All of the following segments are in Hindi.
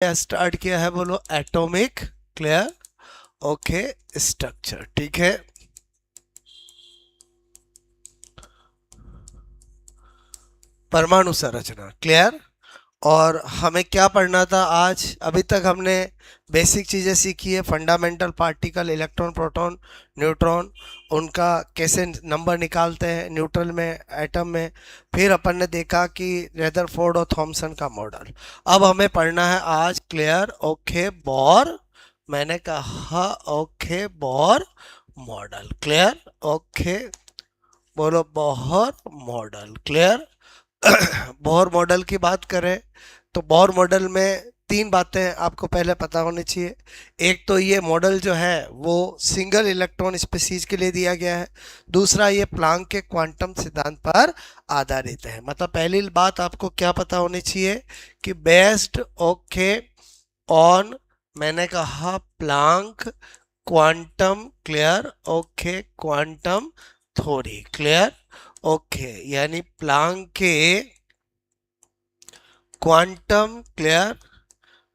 स्टार्ट किया है, बोलो एटॉमिक क्लियर ओके स्ट्रक्चर, ठीक है। परमाणु संरचना क्लियर। और हमें क्या पढ़ना था आज? अभी तक हमने बेसिक चीज़ें सीखी है, fundamental particle, electron, proton, neutron, उनका कैसे नंबर निकालते हैं न्यूट्रल में, एटम में। फिर अपन ने देखा कि रेदरफोर्ड और थॉमसन का मॉडल। अब हमें पढ़ना है आज क्लियर ओके बोर, मैंने कहा okay Bohr model clear okay, बोलो Bohr model clear. Bohr model की बात करें तो बोहर मॉडल में तीन बातें आपको पहले पता होनी चाहिए। एक तो ये मॉडल जो है वो सिंगल इलेक्ट्रॉन स्पीसीज के लिए दिया गया है। दूसरा, ये प्लांक के क्वांटम सिद्धांत पर आधारित है। मतलब पहली बात आपको क्या पता होनी चाहिए कि बेस्ड ओके ऑन, मैंने कहा Planck quantum clear okay quantum theory clear okay, यानी प्लांक के क्वांटम क्लियर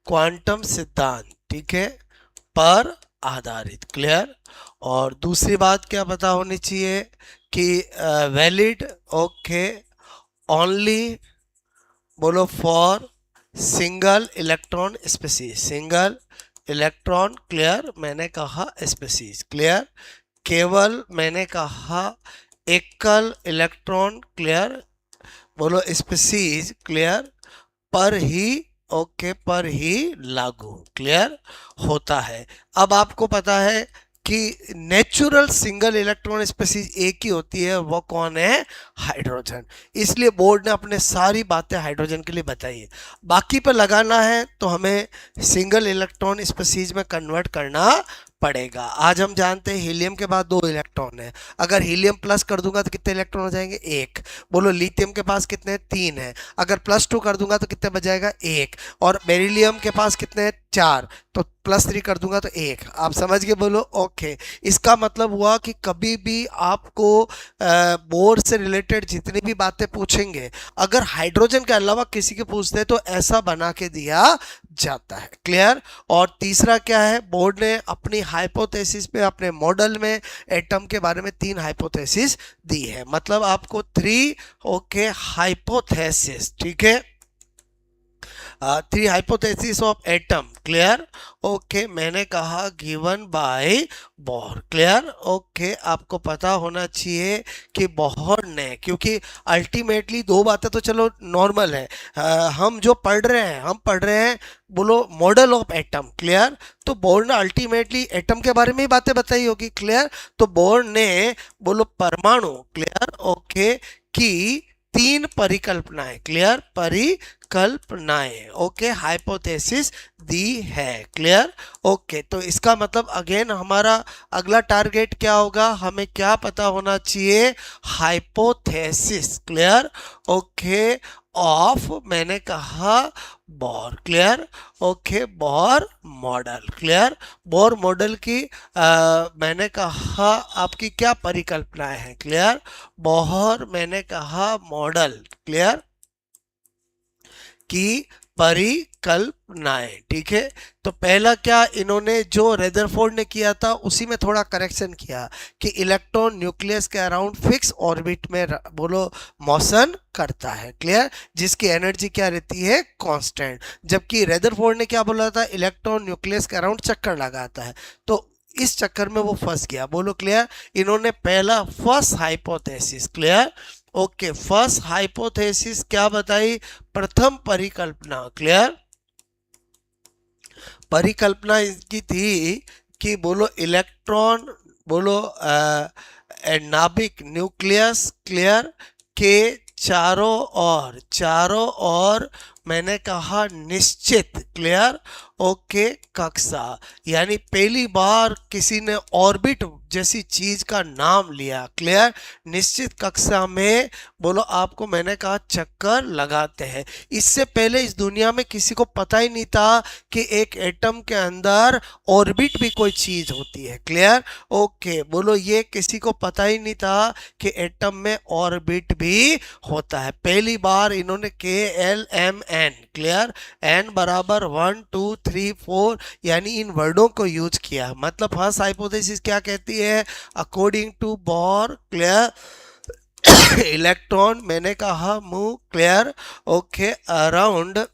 क्वांटम सिद्धांत, ठीक है, पर आधारित क्लियर। और दूसरी बात क्या पता होनी चाहिए कि वैलिड ओके ओनली, बोलो for single electron species, single electron clear, मैंने कहा स्पीसीज क्लियर, केवल मैंने कहा एकल इलेक्ट्रॉन क्लियर, बोलो स्पीसीज क्लियर, पर ही ओके पर ही लागू क्लियर होता है। अब आपको पता है कि नेचुरल सिंगल इलेक्ट्रॉन स्पीसीज एक ही होती है, वो कौन है? हाइड्रोजन। इसलिए बोर्ड ने अपने सारी बातें हाइड्रोजन के लिए बताई है। बाकी पर लगाना है तो हमें सिंगल इलेक्ट्रॉन स्पीसीज में कन्वर्ट करना पड़ेगा। आज हम जानते हैं हीलियम के बाद 2 इलेक्ट्रॉन है, अगर हीलियम प्लस कर दूंगा तो कितने इलेक्ट्रॉन हो जाएंगे? 1। बोलो लिथियम के पास कितने हैं? 3 है, अगर +2 कर दूंगा तो कितने बच जाएगा? 1। और बेरिलियम के पास कितने हैं? 4, तो +3 कर दूंगा तो 1। आप समझ गए? बोलो ओके। इसका मतलब हुआ कि कभी भी आपको बोर से रिलेटेड जितनी भी बातें पूछेंगे, अगर हाइड्रोजन के अलावा किसी के पूछते हैं तो ऐसा बना के दिया जाता है क्लियर। और तीसरा क्या है, बोर्ड ने अपनी हाइपोथेसिस पे, अपने मॉडल में एटम के बारे में 3 हाइपोथेसिस दी है। मतलब आपको 3 ओके हाइपोथेसिस, ठीक है, 3 hypothesis of atom clear okay, मैंने कहा given by bore clear okay. आपको पता होना चाहिए कि बोहर ने, क्योंकि अल्टीमेटली 2 बातें तो चलो नॉर्मल है, हम जो पढ़ रहे हैं, हम पढ़ रहे हैं बोलो मॉडल ऑफ एटम क्लियर, तो बोर ने अल्टीमेटली एटम के बारे में ही बातें बताई होगी क्लियर। तो बोर ने बोलो परमाणु क्लियर ओके की 3 परिकल्पनाएं क्लियर, परिकल्पनाएं ओके हाइपोथेसिस दी है क्लियर ओके। तो इसका मतलब अगेन हमारा अगला टारगेट क्या होगा? हमें क्या पता होना चाहिए? हाइपोथेसिस क्लियर ओके ऑफ, मैंने कहा bore clear okay, Bohr model clear. Bohr model की मैंने कहा आपकी क्या परिकल्पनाएं हैं क्लियर, बोहर मैंने कहा मॉडल क्लियर की परिकल्पनाएं, ठीक है। तो पहला क्या, इन्होंने जो रेदरफोर्ड ने किया था उसी में थोड़ा करेक्शन किया कि इलेक्ट्रॉन न्यूक्लियस के अराउंड फिक्स ऑर्बिट में बोलो मोशन करता है क्लियर, जिसकी एनर्जी क्या रहती है? कांस्टेंट। जबकि रेदरफोर्ड ने क्या बोला था? इलेक्ट्रॉन न्यूक्लियस के अराउंड चक्कर लगाता है। तो इस चक्कर में वो फंस गया, बोलो क्लियर। इन्होंने पहला first hypothesis clear okay, first hypothesis क्या बताई? प्रथम परिकल्पना क्लियर, परिकल्पना इसकी थी कि बोलो इलेक्ट्रॉन, बोलो नाभिक न्यूक्लियस क्लियर के चारों ओर मैंने कहा निश्चित क्लियर ओके कक्षा, यानी पहली बार किसी ने ऑर्बिट जैसी चीज का नाम लिया क्लियर, निश्चित कक्षा में बोलो आपको मैंने कहा चक्कर लगाते हैं। इससे पहले इस दुनिया में किसी को पता ही नहीं था कि एक एटम के अंदर ऑर्बिट भी कोई चीज होती है क्लियर ओके, बोलो ये किसी को पता ही नहीं था कि एटम में ऑर्बिट भी होता है। पहली बार इन्होंने KLM एन, क्लियर, एन बराबर 1 2 3 4, यानी इन वर्डों को यूज किया। मतलब फर्स्ट हाइपोथेसिस क्या कहती है, according to Bohr, clear, electron मैंने कहा मूव, क्लियर, ओके, अराउंड,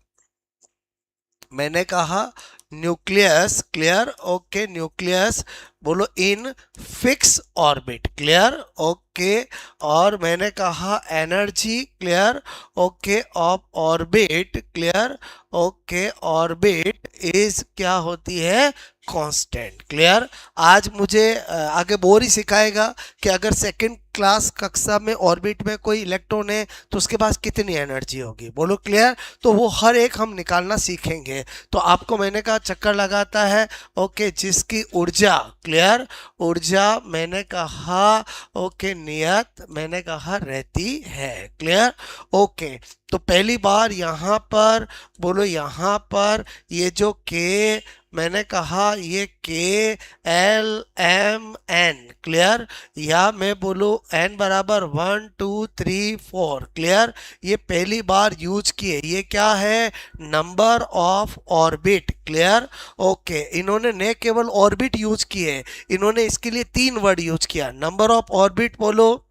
मैंने कहा न्यूक्लियस, क्लियर, ओके, न्यूक्लियस, बोलो इन फिक्स ऑर्बिट, क्लियर, ओके, और मैंने कहा energy, clear, okay, of orbit, clear, okay, orbit is क्या होती है, कांस्टेंट, क्लियर। आज मुझे आगे बोर ही सिखाएगा कि अगर सेकंड क्लास कक्षा में ऑर्बिट में कोई इलेक्ट्रॉन है तो उसके पास कितनी एनर्जी होगी, बोलो क्लियर। तो वो हर एक हम निकालना सीखेंगे। तो आपको मैंने कहा चक्कर लगाता है, ओके, जिसकी ऊर्जा, क्लियर, ऊर्जा मैंने कहा, ओके, नियत मैंने कहा रहती है, क्लियर, ओके। तो पहली बार यहाँ पर बोलो, यहाँ पर ये जो के मैंने कहा ये के एल एम एन, क्लियर, या मैं बोलूँ एन बराबर 1 2 3 4, क्लियर, ये पहली बार यूज किए। ये क्या है, number of orbit, clear, okay. इन्होंने न केवल ऑर्बिट यूज किए, इन्होंने इसके लिए 3 वर्ड यूज किया, नंबर ऑफ ऑर्बिट बोलो,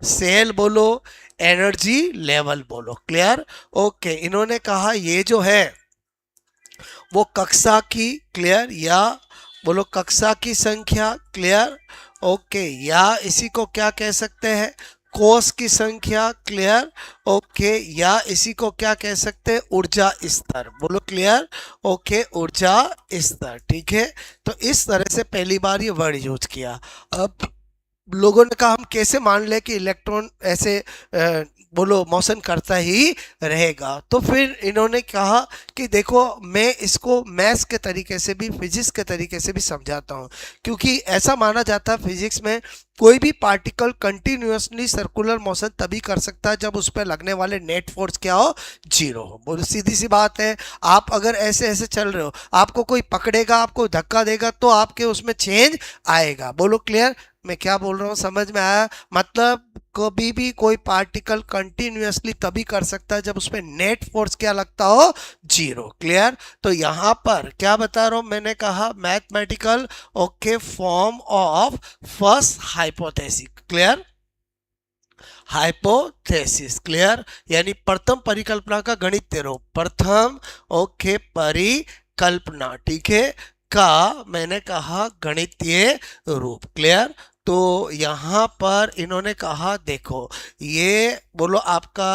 सेल बोलो, एनर्जी लेवल बोलो, क्लियर, ओके। इन्होंने कहा ये जो है वो कक्षा की, क्लियर, या बोलो कक्षा की संख्या, क्लियर, ओके, या इसी को क्या कह सकते हैं, कोष की संख्या, क्लियर, ओके, या इसी को क्या कह सकते हैं, ऊर्जा स्तर, बोलो क्लियर, ओके, ऊर्जा स्तर, ठीक है। तो इस तरह से पहली बार ये वर्ड यूज किया। अब लोगों ने कहा हम कैसे मान ले कि इलेक्ट्रॉन ऐसे बोलो मोशन करता ही रहेगा। तो फिर इन्होंने कहा कि देखो मैं इसको मैथ्स के तरीके से भी, फिजिक्स के तरीके से भी समझाता हूँ, क्योंकि ऐसा माना जाता है फिजिक्स में कोई भी पार्टिकल कंटिन्यूअसली सर्कुलर मोशन तभी कर सकता है जब उस पर लगने वाले नेट फोर्स क्या हो, जीरो हो। बोलो सीधी सी बात है, आप अगर ऐसे ऐसे चल रहे हो, आपको कोई पकड़ेगा, आपको धक्का देगा तो आपके उसमें चेंज आएगा, बोलो क्लियर, मैं क्या बोल रहा हूँ समझ में आया। मतलब कभी भी कोई पार्टिकल कंटिन्यूअसली तभी कर सकता है जब उसमें नेट फोर्स क्या लगता हो, जीरो, क्लियर। तो यहाँ पर क्या बता रहा हूँ, मैंने कहा mathematical, okay, form of first hypothesis, clear, hypothesis, clear, यानी प्रथम परिकल्पना का गणितीय रूप, प्रथम, ओके, परिकल्पना, ठीक है, का मैंने कहा गणितीय रूप, क्लियर। तो यहाँ पर इन्होंने कहा देखो ये बोलो आपका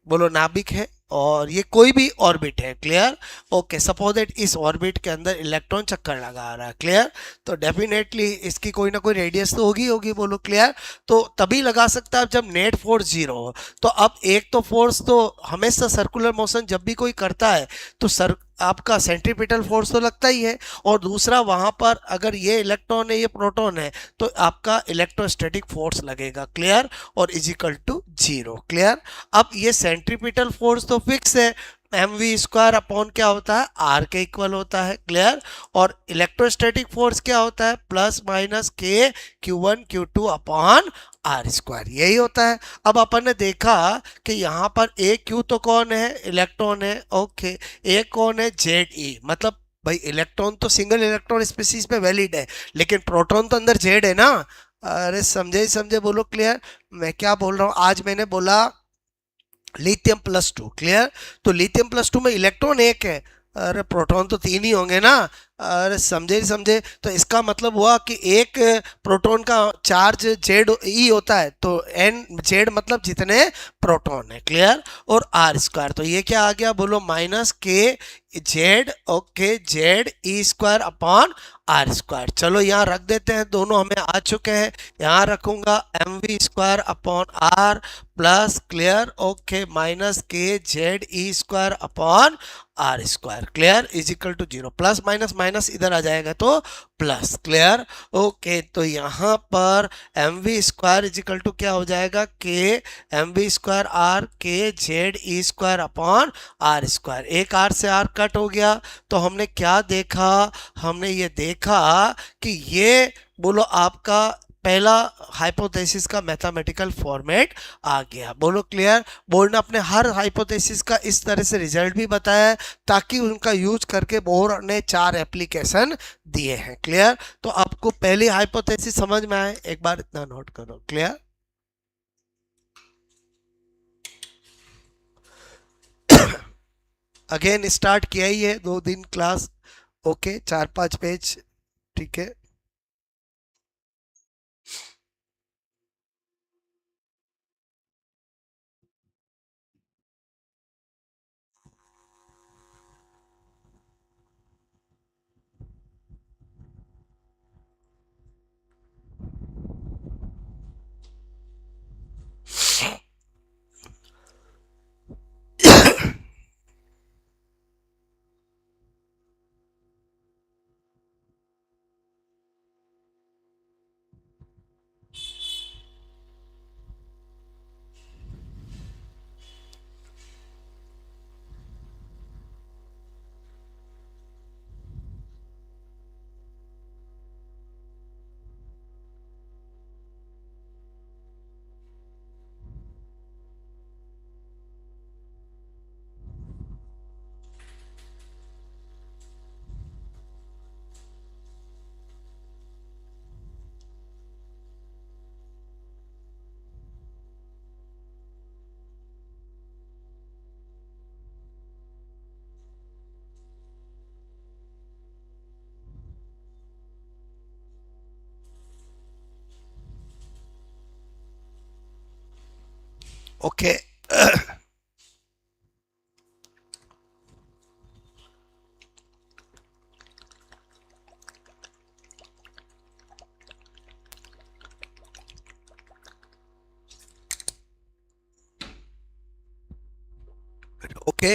बोलो नाभिक है और ये कोई भी ऑर्बिट है, क्लियर, ओके। सपोज दैट इस ऑर्बिट के अंदर इलेक्ट्रॉन चक्कर लगा रहा है, क्लियर, तो डेफिनेटली इसकी कोई ना कोई रेडियस तो होगी, बोलो क्लियर। तो तभी लगा सकता है जब नेट फोर्स जीरो हो। तो अब एक तो फोर्स तो हमेशा सर्कुलर मोशन जब भी कोई करता है तो आपका सेंट्रीपिटल फोर्स तो लगता ही है, और दूसरा वहां पर अगर ये इलेक्ट्रॉन है ये प्रोटॉन है तो आपका इलेक्ट्रोस्टैटिक फोर्स लगेगा, क्लियर, और इजिकल टू जीरो, क्लियर। अब ये सेंट्रीपिटल फोर्स तो फिक्स है, mv² अपॉन क्या होता है, आर के इक्वल होता है, क्लियर, और इलेक्ट्रोस्टैटिक फोर्स क्या होता है, प्लस माइनस के Q1 Q2 अपॉन r², यही होता है। अब अपन ने देखा कि यहाँ पर ए क्यू तो कौन है, इलेक्ट्रॉन है, ओके, ए कौन है, Ze, मतलब भाई इलेक्ट्रॉन तो सिंगल इलेक्ट्रॉन स्पीसीज पे वैलिड है, लेकिन प्रोटॉन तो अंदर जेड है ना। अरे समझे ही समझे, बोलो क्लियर। मैं क्या बोल रहा हूँ, आज मैंने बोला लिथियम +2, क्लियर, तो लिथियम +2 में इलेक्ट्रॉन एक है, अरे प्रोटॉन तो 3 ही होंगे ना। अरे समझे समझे, तो इसका मतलब हुआ कि एक प्रोटॉन का चार्ज Ze होता है, तो एन जेड मतलब जितने प्रोटॉन है, क्लियर, और r², तो ये क्या आ गया, बोलो माइनस के Z, okay, Ze² upon r²। चलो यहाँ रख देते हैं, दोनों हमें आ चुके हैं, यहाँ रखूंगा mv² upon r plus, clear, okay, minus के Ze² upon r², clear, equal to zero, plus minus minus इधर आ जाएगा तो प्लस, क्लियर, ओके। तो यहाँ पर mv² इजिकल टू क्या हो जाएगा, के mv² r के Ze² अपॉन r², एक r से r कट हो गया। तो हमने क्या देखा, हमने ये देखा कि ये बोलो आपका पहला हाइपोथेसिस का मैथमेटिकल फॉर्मेट आ गया। बोलो क्लियर। बोर्ड ने अपने हर हाइपोथेसिस का इस तरह से रिजल्ट भी बताया है ताकि उनका यूज करके बोर्ड ने 4 एप्लीकेशन दिए हैं। क्लियर। तो आपको पहली हाइपोथेसिस समझ में आए, एक बार इतना नोट करो। क्लियर। अगेन स्टार्ट किया ही है, 2 दिन क्लास। Okay, 4-5 page. ठीक है। ओके। ओके।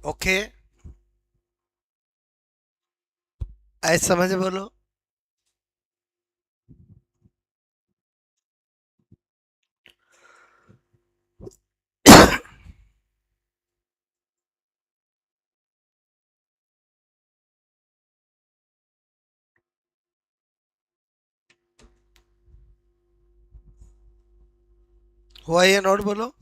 ओके, ऐसे समझ बोलो। हुआ ये नोट बोलो।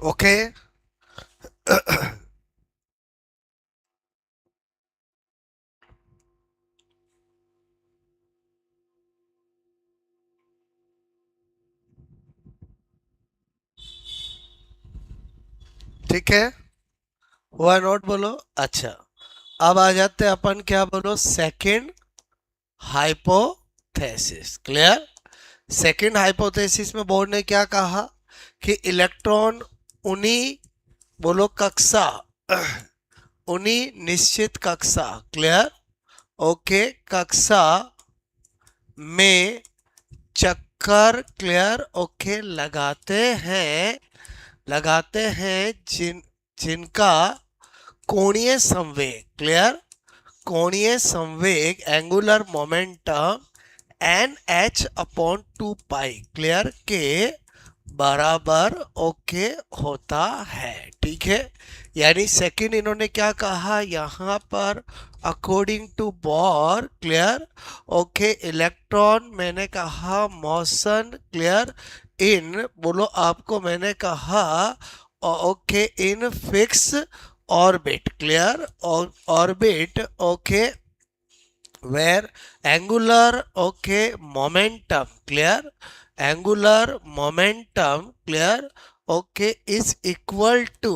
ओके। ठीक है, हुआ नोट बोलो। अच्छा, अब आ जाते हैं अपन, क्या बोलो, second hypothesis. Clear. Second hypothesis में बोर्ड ने क्या कहा कि इलेक्ट्रॉन उन्हीं, बोलो, कक्षा, उन्हीं निश्चित कक्षा, क्लियर, ओके, कक्षा में चक्कर, क्लियर, ओके, लगाते हैं जिनका कोणीय संवेग, क्लियर, कोणीय संवेग, angular momentum N H upon 2 pi, clear, के बराबर, ओके, होता है। ठीक है, यानी सेकंड इन्होंने क्या कहा यहां पर, according to Bohr, clear, okay, electron, मैंने कहा मोशन, क्लियर, इन, बोलो, आपको मैंने कहा, okay, in fix orbit, clear, orbit, okay, where angular, okay, momentum, clear, angular momentum, clear, okay, is equal to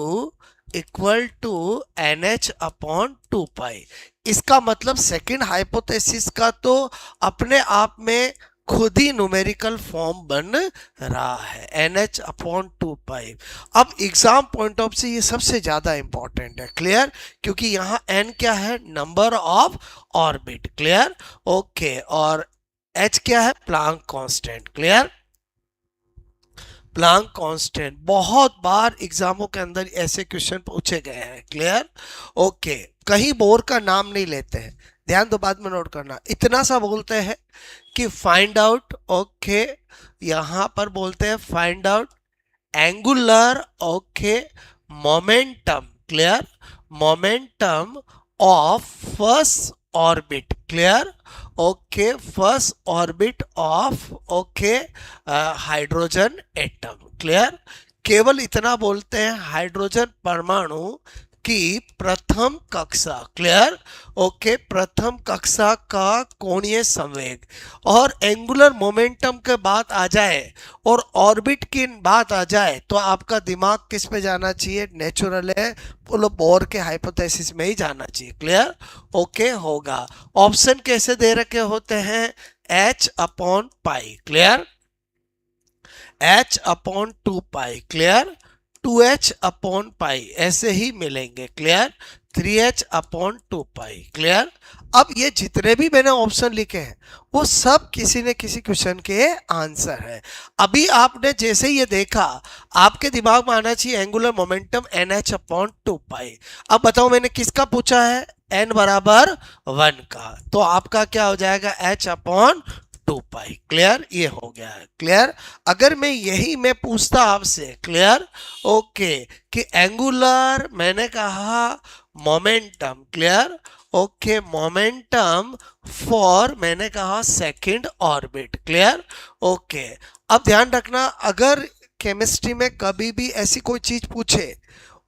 nh upon 2 पाई। इसका मतलब सेकंड हाइपोथेसिस का तो अपने आप में खुद ही न्यूमेरिकल फॉर्म बन रहा है, NH अपॉन 2 पाई। अब एग्जाम पॉइंट ऑफ से ये सबसे ज्यादा इंपॉर्टेंट है, क्लियर, क्योंकि यहाँ n क्या है, number of orbit, clear, okay, और h क्या है, Planck constant, clear, Planck constant. बहुत बार एग्जामों के अंदर ऐसे क्वेश्चन पूछे गए हैं, क्लियर, ओके, कहीं बोर का नाम नहीं लेते हैं, ध्यान दो, बाद में नोट करना, इतना सा बोलते हैं कि फाइंड आउट, ओके, यहां पर बोलते हैं find out angular, okay, momentum, clear, momentum of first orbit, clear, okay, first orbit of, okay, hydrogen atom, clear, केवल इतना बोलते हैं हाइड्रोजन परमाणु की प्रथम कक्षा, क्लियर, ओके, प्रथम कक्षा का कोणीय संवेग, और एंगुलर मोमेंटम के बात आ जाए और ऑर्बिट की बात आ जाए तो आपका दिमाग किस पे जाना चाहिए, नेचुरल है, बोलो, बोर के हाइपोथेसिस में ही जाना चाहिए, क्लियर, ओके, होगा। ऑप्शन कैसे दे रखे होते हैं, h upon pi, clear, h upon 2 pi, clear, 2h upon pi, ऐसे ही मिलेंगे, clear, 3h upon 2 pi, clear. अब ये जितने भी मैंने ऑप्शन लिखे हैं वो सब किसी न किसी क्वेश्चन के आंसर है। अभी आपने जैसे ये देखा, आपके दिमाग में आना चाहिए एंगुलर मोमेंटम NH अपॉन 2 पाई। अब बताओ मैंने किसका पूछा है, n बराबर 1 का, तो आपका क्या हो जाएगा, h अपॉन 2 पाई, क्लियर, ये हो गया है, क्लियर। अगर मैं पूछता आपसे, क्लियर, ओके, कि एंगुलर, मैंने कहा momentum, clear, okay, momentum for, मैंने कहा सेकंड ऑर्बिट, क्लियर, ओके। अब ध्यान रखना, अगर केमिस्ट्री में कभी भी ऐसी कोई चीज पूछे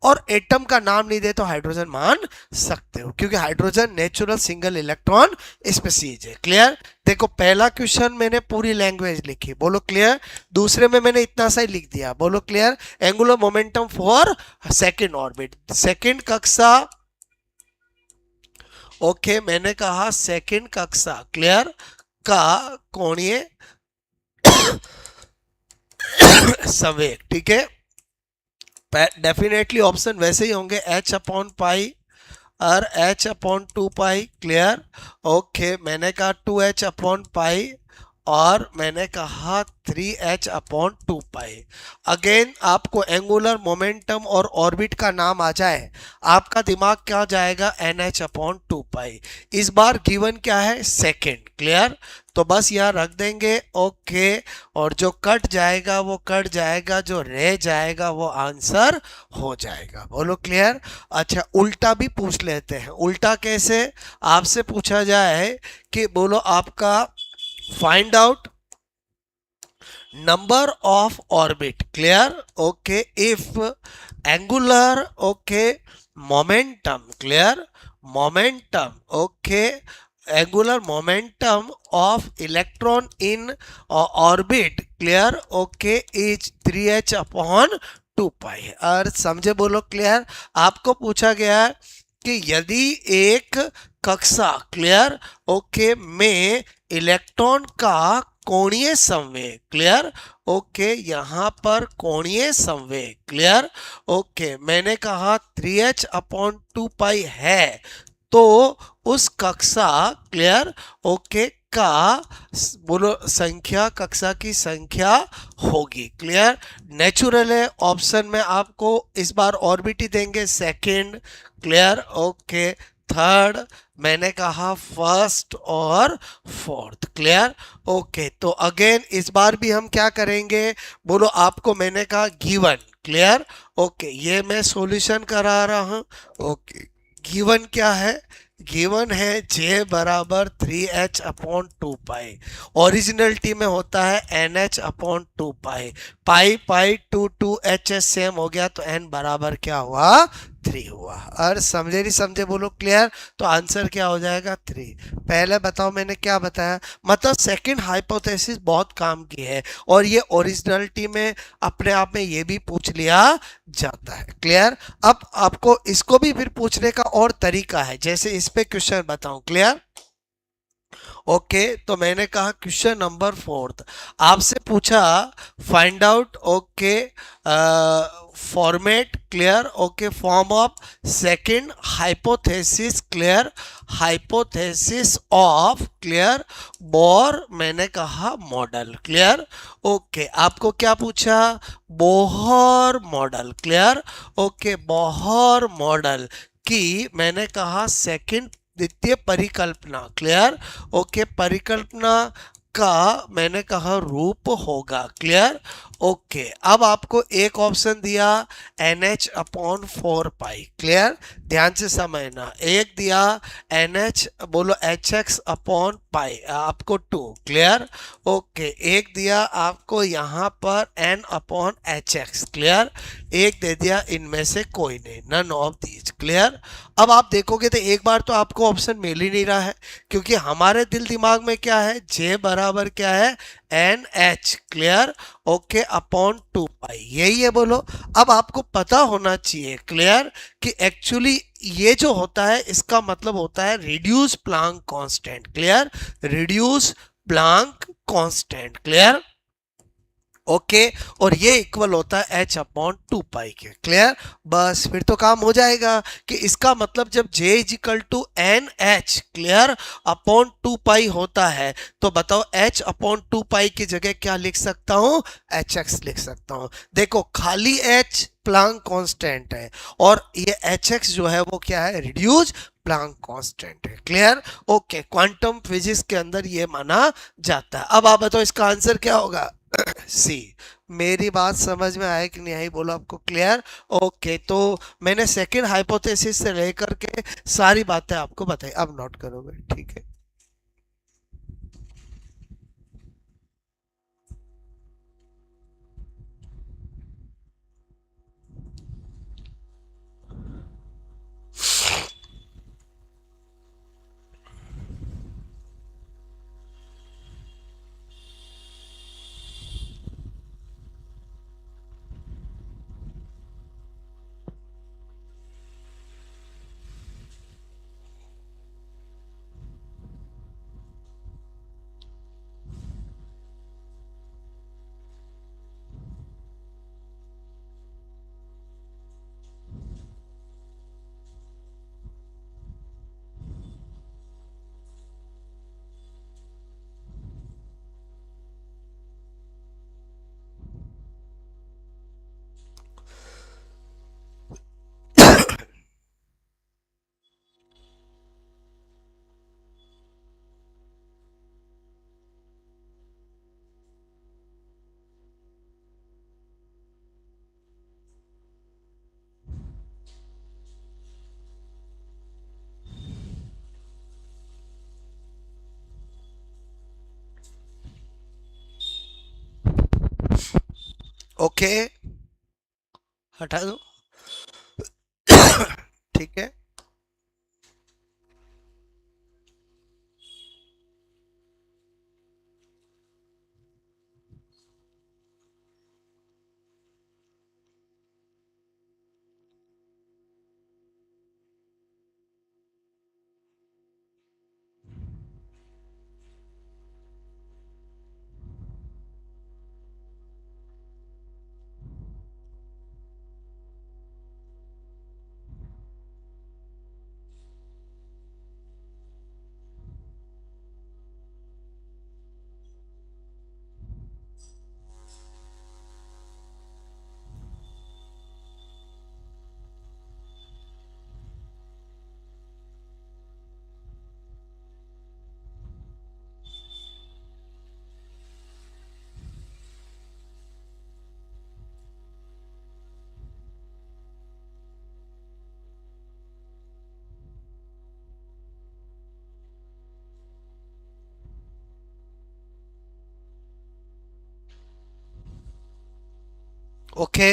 और एटम का नाम नहीं दे तो हाइड्रोजन मान सकते हो, क्योंकि hydrogen natural single electron species है, क्लियर। देखो पहला क्वेश्चन मैंने पूरी लैंग्वेज लिखी, बोलो क्लियर, दूसरे में मैंने इतना सा ही लिख दिया, बोलो clear, angular momentum for second orbit, second कक्षा, ओके, मैंने कहा सेकंड कक्षा, क्लियर, का कोणीय संवेग, ठीक है, डेफिनेटली ऑप्शन वैसे ही होंगे, h अपॉन पाई और h upon 2 pi, clear, okay, मैंने कहा 2h अपॉन पाई और मैंने कहा 3h अपॉन 2 पाई। अगेन आपको एंगुलर मोमेंटम और ऑर्बिट का नाम आ जाए, आपका दिमाग क्या जाएगा, NH अपॉन 2 पाई। इस बार गिवन क्या है, सेकंड, क्लियर, तो बस यहाँ रख देंगे, ओके, और जो कट जाएगा वो कट जाएगा, जो रह जाएगा वो आंसर हो जाएगा, बोलो क्लियर। अच्छा, उल्टा भी पूछ लेते हैं, उल्टा कैसे, आपसे पूछा जाए कि बोलो आपका find out number of orbit, clear? Okay, if angular, okay, momentum, clear? Momentum, okay, angular momentum of electron in orbit, clear? Okay, is 3h upon 2 pi. और समझे बोलो, क्लियर? आपको पूछा गया है कि यदि एक कक्षा, क्लियर, ओके, में इलेक्ट्रॉन का कोणीय संवेग, क्लियर, ओके, यहां पर कोणीय संवेग, क्लियर, ओके, मैंने कहा 3h अपॉन 2 पाई है, तो उस कक्षा, क्लियर, ओके, का बोलो संख्या, कक्षा की संख्या होगी, क्लियर? नेचुरल है, ऑप्शन में आपको इस बार ऑर्बिट ही देंगे, सेकंड, क्लियर, ओके, थर्ड, मैंने कहा फर्स्ट और फोर्थ, क्लियर, ओके। तो अगेन इस बार भी हम क्या करेंगे, बोलो, आपको मैंने कहा गिवन, क्लियर, ओके, ये मैं सॉल्यूशन करा रहा हूं, ओके, गिवन क्या है, गिवन है J बराबर 3h अपॉन 2 पाई, ओरिजिनलिटी में होता है NH अपॉन 2 पाई, पाई पाई 2 2 HS सेम हो गया, तो N बराबर क्या हुआ, 3 हुआ। और समझे नहीं समझे बोलो, क्लियर? तो आंसर क्या हो जाएगा, 3। पहले बताओ मैंने क्या बताया, मतलब सेकंड हाइपोथेसिस बहुत काम की है, और ये ओरिजिनलिटी में अपने आप में ये भी पूछ लिया जाता है, क्लियर? अब आपको इसको भी फिर पूछने का और तरीका है, जैसे इस पे क्वेश्चन बताऊं, क्लियर? ओके, तो मैंने कहा क्वेश्चन नंबर 4 आपसे पूछा, find out, okay, format, clear, okay, form of second hypothesis, clear, hypothesis of, clear, bore, मैंने कहा मॉडल, क्लियर, ओके, आपको क्या पूछा, Bohr model, clear, okay, Bohr model की मैंने कहा सेकंड द्वितीय परिकल्पना, क्लियर, ओके, परिकल्पना का मैंने कहा रूप होगा, क्लियर, ओके। अब आपको एक ऑप्शन दिया NH अपॉन 4 पाई, क्लियर, ध्यान से समझना, एक दिया NH, बोलो HX अपॉन पाई, आपको 2, क्लियर, ओके, एक दिया आपको यहां पर N अपॉन HX, क्लियर, एक दे दिया इनमें से कोई नहीं, नन ऑफ दीज, क्लियर। अब आप देखोगे तो एक बार तो आपको ऑप्शन मिल ही नहीं रहा है, क्योंकि हमारे दिल दिमाग में क्या है, J बराबर क्या है, NH, क्लियर, ओके, अपॉन 2 पाई, यही है बोलो। अब आपको पता होना चाहिए, क्लियर, कि एक्चुअली ये जो होता है इसका मतलब होता है reduce Planck constant, clear, reduce Planck constant, clear, okay, और ये इक्वल होता है H अपॉन 2 पाई के, क्लियर। बस फिर तो काम हो जाएगा कि इसका मतलब जब J is equal to NH, clear, upon 2 pi होता है, तो बताओ H अपॉन 2 पाई की जगह क्या लिख सकता हूं, HX लिख सकता हूं। देखो खाली H प्लांक कांस्टेंट है, और ये HX जो है वो क्या है, रिड्यूस प्लांक कांस्टेंट है, क्लियर, ओके, क्वांटम फिजिक्स के अंदर ये माना जाता है। अब आप बताओ इसका आंसर क्या होगा, सी। मेरी बात समझ में आए कि नहीं आई बोलो, आपको क्लियर? ओके, तो मैंने सेकंड हाइपोथेसिस से लेकर के सारी बातें आपको बताई, अब नोट करोगे, ठीक है? ओके, हटा दो। ठीक है। Okay,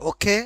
okay.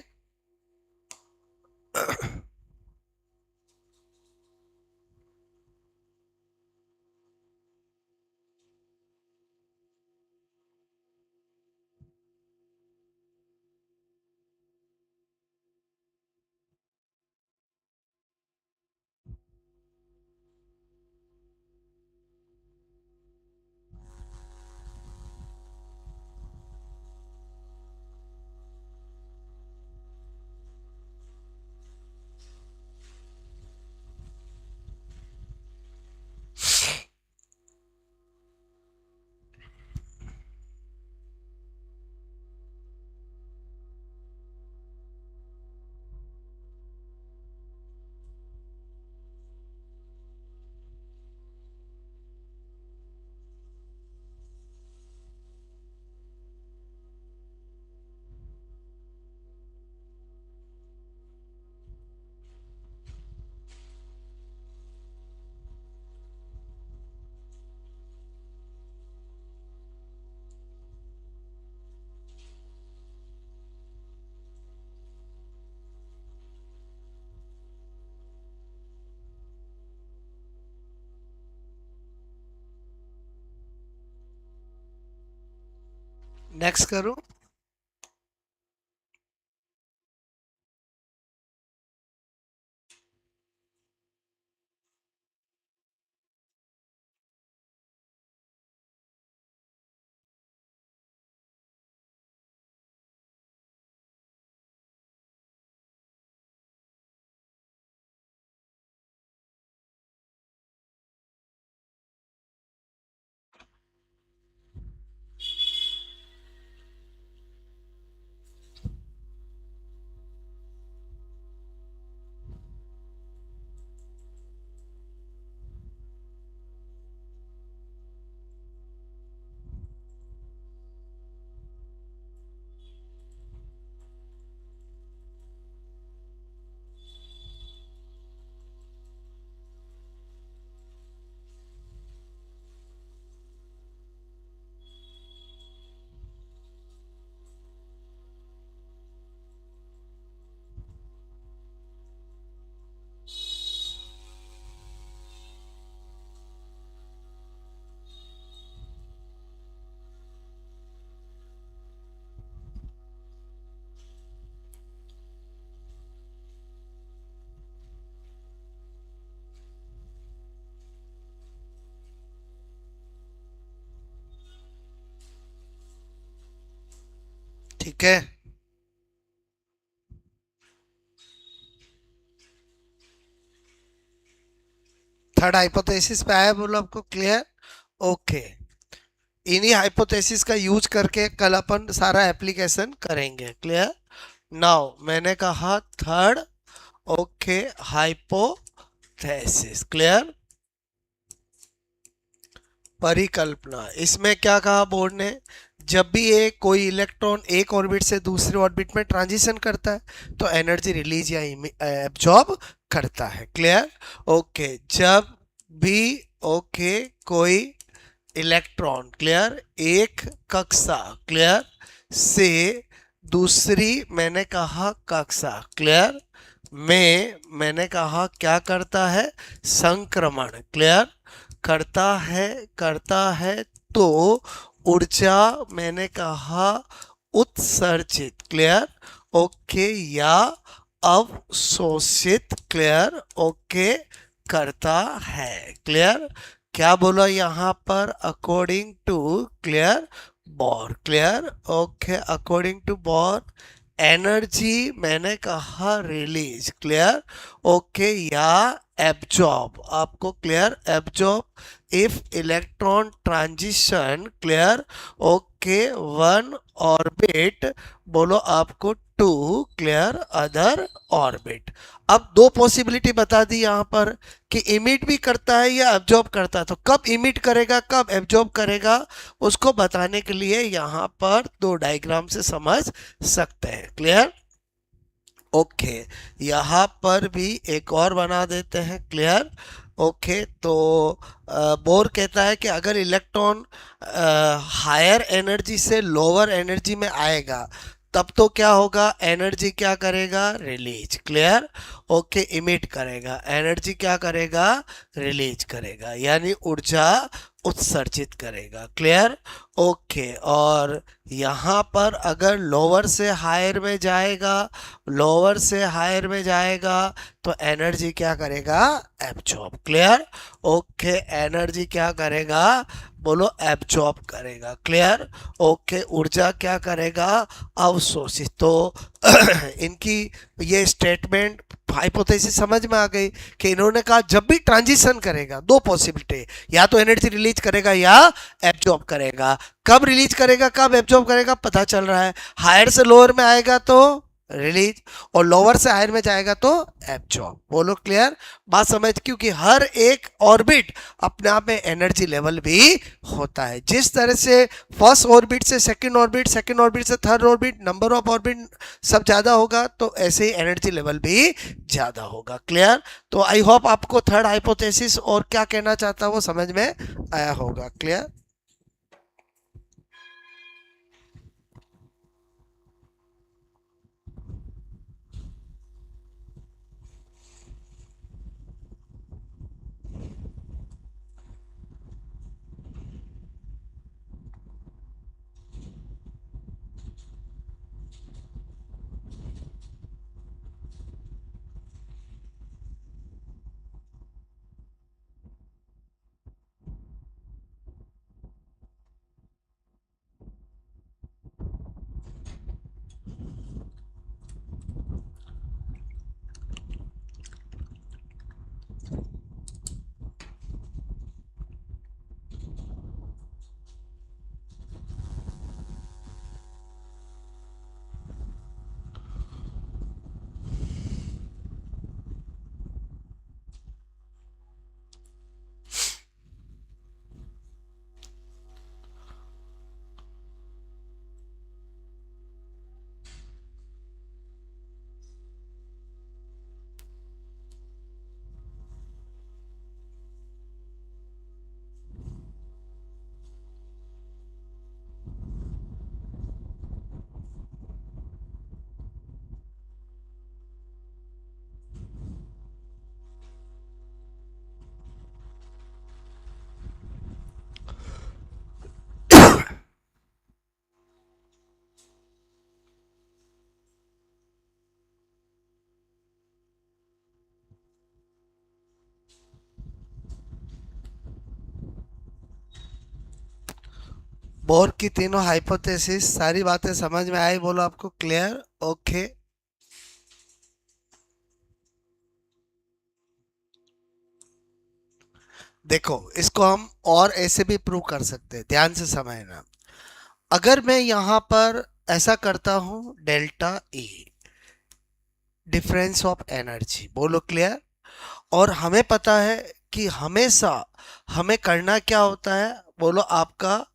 नेक्स्ट करो। ठीक है। थर्ड हाइपोथेसिस पे आया बोलो आपको क्लियर। ओके, इन्हीं हाइपोथेसिस का यूज करके कल अपन सारा एप्लीकेशन करेंगे। क्लियर। नाउ मैंने कहा थर्ड, ओके, हाइपोथेसिस। क्लियर। परिकल्पना, इसमें क्या कहा बोर्ड ने, जब भी एक कोई इलेक्ट्रॉन एक ऑर्बिट से दूसरे ऑर्बिट में ट्रांजिशन करता है तो एनर्जी रिलीज या एब्जॉर्ब करता है। क्लियर। ओके, जब भी, ओके, कोई इलेक्ट्रॉन, क्लियर, एक कक्षा, क्लियर, से दूसरी, मैंने कहा कक्षा, क्लियर, में, मैंने कहा क्या करता है, संक्रमण, क्लियर, करता है तो ऊर्जा, मैंने कहा उत्सर्जित, क्लियर, ओके, या अवशोषित, क्लियर, ओके, करता है। क्लियर। क्या बोला यहाँ पर, according to, clear, Bohr, clear, okay, according to Bohr, energy, मैंने कहा रिलीज, क्लियर, ओके, या एब्जॉर्ब, आपको clear, absorb if electron transition, clear, okay, one orbit, बोलो आपको टू, क्लियर, अदर ऑर्बिट। अब दो पॉसिबिलिटी बता दी यहां पर कि इमिट भी करता है या एब्जॉर्ब करता है, तो कब इमिट करेगा कब एब्जॉर्ब करेगा उसको बताने के लिए यहां पर दो डायग्राम से समझ सकते हैं। क्लियर। ओके, यहाँ पर भी एक और बना देते हैं। क्लियर। ओके, तो बोर कहता है कि अगर इलेक्ट्रॉन हायर एनर्जी से लोअर एनर्जी में आएगा तब तो क्या होगा, एनर्जी क्या करेगा, रिलीज। क्लियर। ओके, इमिट करेगा, एनर्जी क्या करेगा, रिलीज करेगा, यानी ऊर्जा उत्सर्जित करेगा। क्लियर। ओके, और यहाँ पर अगर लोअर से हायर में जाएगा, लोअर से हायर में जाएगा तो एनर्जी क्या करेगा, एब्जॉर्ब। क्लियर। ओके, एनर्जी क्या करेगा, बोलो एब्जॉर्ब करेगा। क्लियर। ओके, ऊर्जा क्या करेगा, अवशोषित। तो इनकी ये स्टेटमेंट हाइपोथेसिस समझ में आ गई कि इन्होंने कहा जब भी ट्रांजिशन करेगा दो पॉसिबिलिटी, या तो एनर्जी रिलीज करेगा या एब्जॉर्ब करेगा। कब रिलीज करेगा कब एब्जॉर्ब करेगा पता चल रहा है, हायर से लोअर में आएगा तो रिलीज, और लोअर से हायर में जाएगा तो एब्जॉर्ब। बोलो क्लियर, बात समझ, क्योंकि हर एक ऑर्बिट अपने आप में एनर्जी लेवल भी होता है। जिस तरह से फर्स्ट ऑर्बिट से सेकंड ऑर्बिट, सेकंड ऑर्बिट से third orbit, number of orbit सब ज्यादा होगा तो ऐसे ही एनर्जी लेवल भी ज्यादा होगा। क्लियर। तो आई होप आपको थर्ड हाइपोथेसिस और क्या कहना चाहता है वो समझ में आया होगा। क्लियर। बोर की तीनों हाइपोथेसिस सारी बातें समझ में आई, बोलो आपको क्लियर? ओके। देखो इसको हम और ऐसे भी प्रूव कर सकते हैं, ध्यान से समझना। अगर मैं यहां पर ऐसा करता हूं, delta E difference of energy, बोलो क्लियर। और हमें पता है कि हमेशा हमें करना क्या होता है, बोलो आपका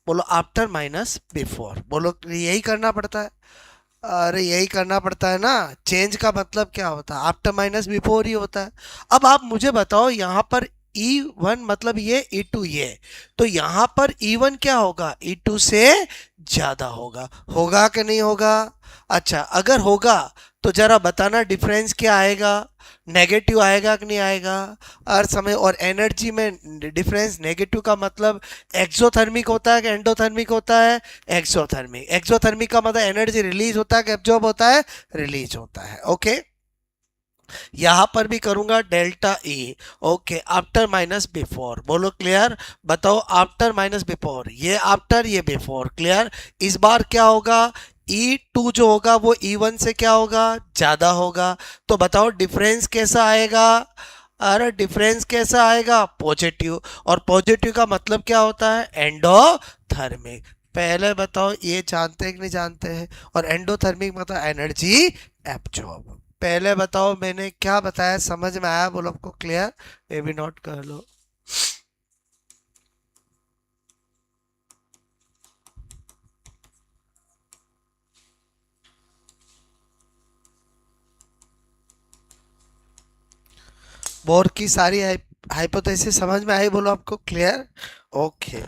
बोलो आफ्टर माइनस बिफोर, बोलो यही करना पड़ता है। अरे यही करना पड़ता है ना, चेंज का मतलब क्या होता है, आफ्टर माइनस बिफोर ही होता है। अब आप मुझे बताओ यहाँ पर E1 मतलब ये E2 ये, तो यहाँ पर E1 क्या होगा, E2 से ज्यादा होगा, होगा कि नहीं होगा? अच्छा अगर होगा तो जरा बताना डिफरेंस क्या आएगा, नेगेटिव आएगा कि नहीं आएगा हर समय? और एनर्जी में डिफरेंस नेगेटिव का मतलब एक्सोथर्मिक होता है कि एंडोथर्मिक होता है? एक्सोथर्मिक। एक्सोथर्मिक का मतलब एनर्जी रिलीज होता है कि एब्जॉर्ब होता है? रिलीज होता है। ओके, यहां पर भी करूंगा delta E. Okay, after minus before, बोलो क्लियर। बताओ आफ्टर माइनस बिफोर, ये आफ्टर ये बिफोर, क्लियर। इस बार क्या होगा, E2 जो होगा वो E1 से क्या होगा, ज्यादा होगा। तो बताओ डिफरेंस कैसा आएगा? अरे डिफरेंस कैसा आएगा, पॉजिटिव। और पॉजिटिव का मतलब क्या होता है, एंडोथर्मिक। पहले बताओ ये जानते हैं कि नहीं जानते हैं? और एंडोथर्मिक मतलब एनर्जी एब्जॉर्ब। पहले बताओ मैंने क्या बताया, समझ में आया, बोलो आपको क्लियर? ये भी नोट कर लो। बोर की सारी हाइपोथेसिस समझ में आई, बोलो आपको क्लियर? ओके।